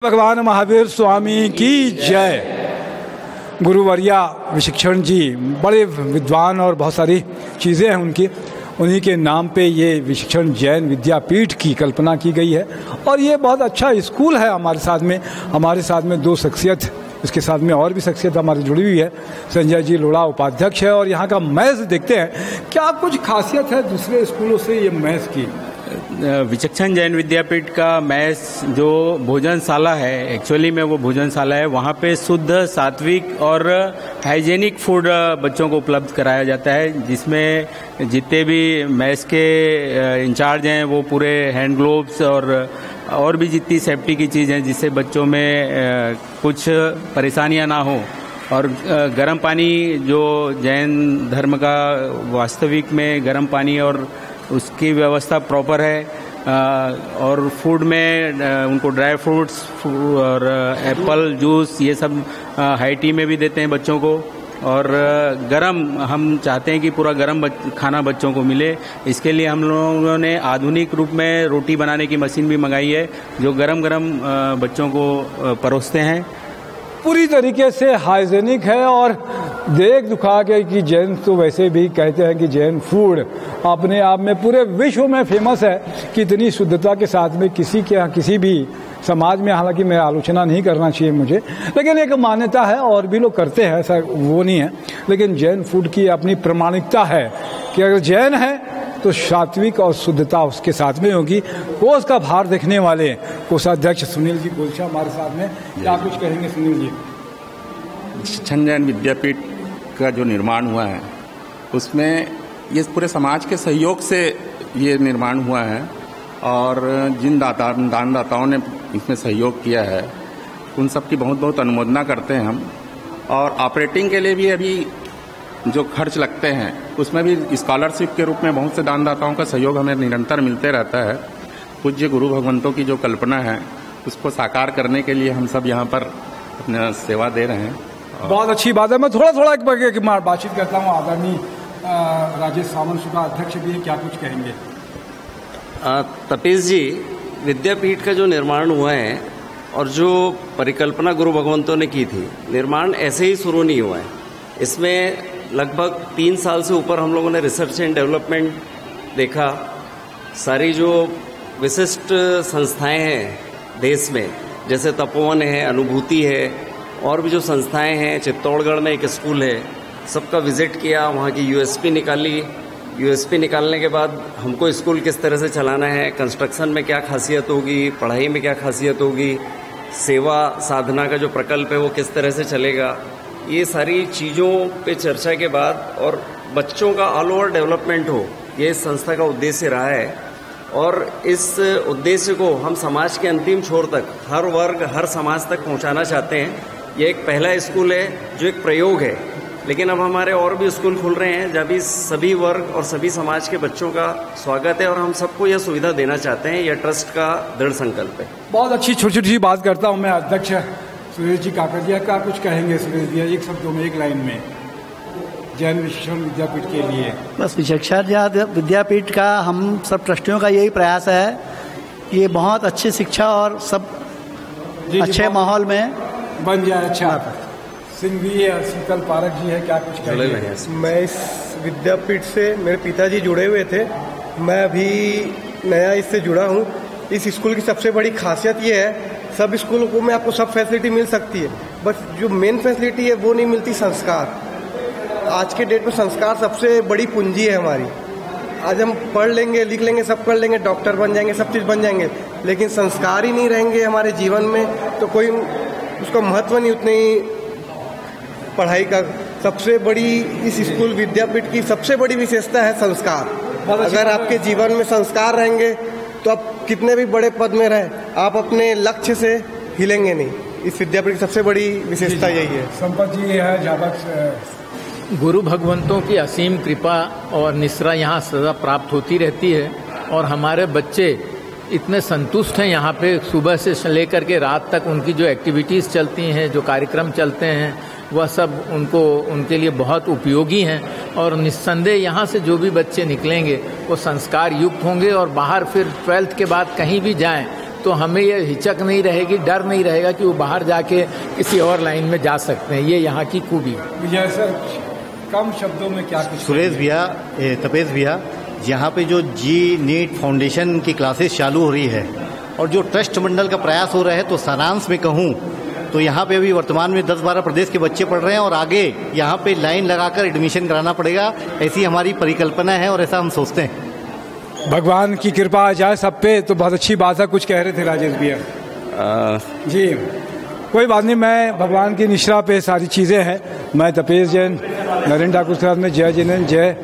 भगवान महावीर स्वामी की जय। गुरुवर्या विशिक्षण जी बड़े विद्वान और बहुत सारी चीज़ें हैं उन्हीं के नाम पे ये विशिक्षण जैन विद्यापीठ की कल्पना की गई है और ये बहुत अच्छा स्कूल है। हमारे साथ में दो शख्सियत, इसके साथ में और भी शख्सियत हमारी जुड़ी हुई है। संजय जी लोढ़ा उपाध्यक्ष है और यहाँ का मैथ देखते हैं क्या कुछ खासियत है दूसरे स्कूलों से ये मैथ की। विचक्षण जैन विद्यापीठ का मैथ जो भोजनशाला है, एक्चुअली में वो भोजनशाला है, वहाँ पे शुद्ध सात्विक और हाइजेनिक फूड बच्चों को उपलब्ध कराया जाता है, जिसमें जितने भी मैथ के इंचार्ज हैं वो पूरे हैंड ग्लोव्स और भी जितनी सेफ्टी की चीज़ हैं जिससे बच्चों में कुछ परेशानियाँ ना हो। और गर्म पानी जो जैन धर्म का वास्तविक में गर्म पानी और उसकी व्यवस्था प्रॉपर है। और फूड में उनको ड्राई फ्रूट्स और एप्पल जूस ये सब हाई टी में भी देते हैं बच्चों को। और गरम हम चाहते हैं कि पूरा गरम खाना बच्चों को मिले, इसके लिए हम लोगों ने आधुनिक रूप में रोटी बनाने की मशीन भी मंगाई है जो गरम गरम बच्चों को परोसते हैं। पूरी तरीके से हाइजेनिक है और देख दुखा के कि जैन तो वैसे भी कहते हैं कि जैन फूड अपने आप में पूरे विश्व में फेमस है कि इतनी शुद्धता के साथ में किसी भी समाज में, हालांकि मैं आलोचना नहीं करना चाहिए मुझे, लेकिन एक मान्यता है और भी लोग करते हैं, ऐसा वो नहीं है। लेकिन जैन फूड की अपनी प्रामाणिकता है कि अगर जैन है तो सात्विक और शुद्धता उसके साथ में होगी। वो उसका भार देखने वाले कोषाध्यक्ष सुनील जी गोलछा हमारे साथ में, क्या कुछ कहेंगे सुनील जी। विचक्षण जैन विद्यापीठ का जो निर्माण हुआ है उसमें ये पूरे समाज के सहयोग से ये निर्माण हुआ है और जिन दानदाताओं ने इसमें सहयोग किया है उन सब की बहुत बहुत अनुमोदना करते हैं हम। और ऑपरेटिंग के लिए भी अभी जो खर्च लगते हैं उसमें भी स्कॉलरशिप के रूप में बहुत से दानदाताओं का सहयोग हमें निरंतर मिलते रहता है। पूज्य गुरु भगवंतों की जो कल्पना है उसको साकार करने के लिए हम सब यहाँ पर अपना सेवा दे रहे हैं। बहुत अच्छी बात है। मैं थोड़ा एक बातचीत करता हूँ। आदरणीय राजेश सावंत का अध्यक्ष भी है, क्या कुछ कहेंगे। तपेश जी, विद्यापीठ का जो निर्माण हुआ है और जो परिकल्पना गुरु भगवंतों ने की थी, निर्माण ऐसे ही शुरू नहीं हुआ है। इसमें लगभग 3 साल से ऊपर हम लोगों ने रिसर्च एंड डेवलपमेंट देखा। सारी जो विशिष्ट संस्थाएं हैं देश में, जैसे तपोवन है, अनुभूति है, और भी जो संस्थाएं हैं, चित्तौड़गढ़ में एक स्कूल है, सबका विजिट किया, वहाँ की यूएसपी निकाली। यूएसपी निकालने के बाद हमको स्कूल किस तरह से चलाना है, कंस्ट्रक्शन में क्या खासियत होगी, पढ़ाई में क्या खासियत होगी, सेवा साधना का जो प्रकल्प है वो किस तरह से चलेगा, ये सारी चीज़ों पे चर्चा के बाद और बच्चों का ऑल ओवर डेवलपमेंट हो, ये इस संस्था का उद्देश्य रहा है। और इस उद्देश्य को हम समाज के अंतिम छोर तक, हर वर्ग हर समाज तक पहुंचाना चाहते हैं। ये एक पहला स्कूल है जो एक प्रयोग है, लेकिन अब हमारे और भी स्कूल खुल रहे हैं जब भी सभी वर्ग और सभी समाज के बच्चों का स्वागत है और हम सबको यह सुविधा देना चाहते हैं। यह ट्रस्ट का दृढ़ संकल्प है। बहुत अच्छी छोटी बात करता हूँ मैं। अध्यक्ष सुरेश जी काकड़िया का कुछ कहेंगे। सुरेश जी, एक शब्दों में, एक लाइन में, जैन विशिक्षण विद्यापीठ के लिए। बस विचक्षण विद्यापीठ का हम सब ट्रस्टियों का यही प्रयास है, ये बहुत अच्छी शिक्षा और सब अच्छे माहौल में बन जाए। अच्छा, सिंह भी है, शीतल पारक जी है, क्या कुछ कहेंगे। मैं इस विद्यापीठ से, मेरे पिताजी जुड़े हुए थे, मैं अभी नया इससे जुड़ा हूँ। इस स्कूल की सबसे बड़ी खासियत ये है, सब स्कूलों को में आपको सब फैसिलिटी मिल सकती है, बट जो मेन फैसिलिटी है वो नहीं मिलती, संस्कार। आज के डेट में संस्कार सबसे बड़ी पूंजी है हमारी। आज हम पढ़ लेंगे, लिख लेंगे, सब कर लेंगे, डॉक्टर बन जाएंगे, सब चीज़ बन जाएंगे, लेकिन संस्कार ही नहीं रहेंगे हमारे जीवन में तो कोई उसका महत्व नहीं। उतनी पढ़ाई का सबसे बड़ी इस स्कूल विद्यापीठ की सबसे बड़ी विशेषता है संस्कार। अगर आपके जीवन में संस्कार रहेंगे तो आप कितने भी बड़े पद में रहे, आप अपने लक्ष्य से हिलेंगे नहीं। इस विद्यापीठ की सबसे बड़ी विशेषता यही है। संपत जी है ज्यादा। गुरु भगवंतों की असीम कृपा और निश्रा यहाँ सदा प्राप्त होती रहती है और हमारे बच्चे इतने संतुष्ट हैं यहाँ पे। सुबह से लेकर के रात तक उनकी जो एक्टिविटीज़ चलती हैं, जो कार्यक्रम चलते हैं, वह सब उनके लिए बहुत उपयोगी हैं। और निस्संदेह यहाँ से जो भी बच्चे निकलेंगे वो संस्कार युक्त होंगे और बाहर फिर 12th के बाद कहीं भी जाएं तो हमें ये हिचक नहीं रहेगी, डर नहीं रहेगा कि वो बाहर जाके किसी और लाइन में जा सकते हैं। ये यहाँ की खूबी। विजय सर, कम शब्दों में क्या कुछ? सुरेश भैया, तपेश भैया, यहाँ पे जो जी नीट फाउंडेशन की क्लासेस चालू हो रही है और जो ट्रस्ट मंडल का प्रयास हो रहा है, तो सारांश में कहूँ तो यहाँ पे अभी वर्तमान में 10-12 प्रदेश के बच्चे पढ़ रहे हैं और आगे यहाँ पे लाइन लगाकर एडमिशन कराना पड़ेगा, ऐसी हमारी परिकल्पना है और ऐसा हम सोचते हैं। भगवान की कृपा आ जाए सब पे तो बहुत अच्छी बात है। कुछ कह रहे थे राजेश भैया? जी कोई बात नहीं, मैं भगवान की निश्रा पे सारी चीज़ें हैं। मैं तपेश जैन, नरेंद्र ठाकुर साहब में जय जिनेन्द्र, जय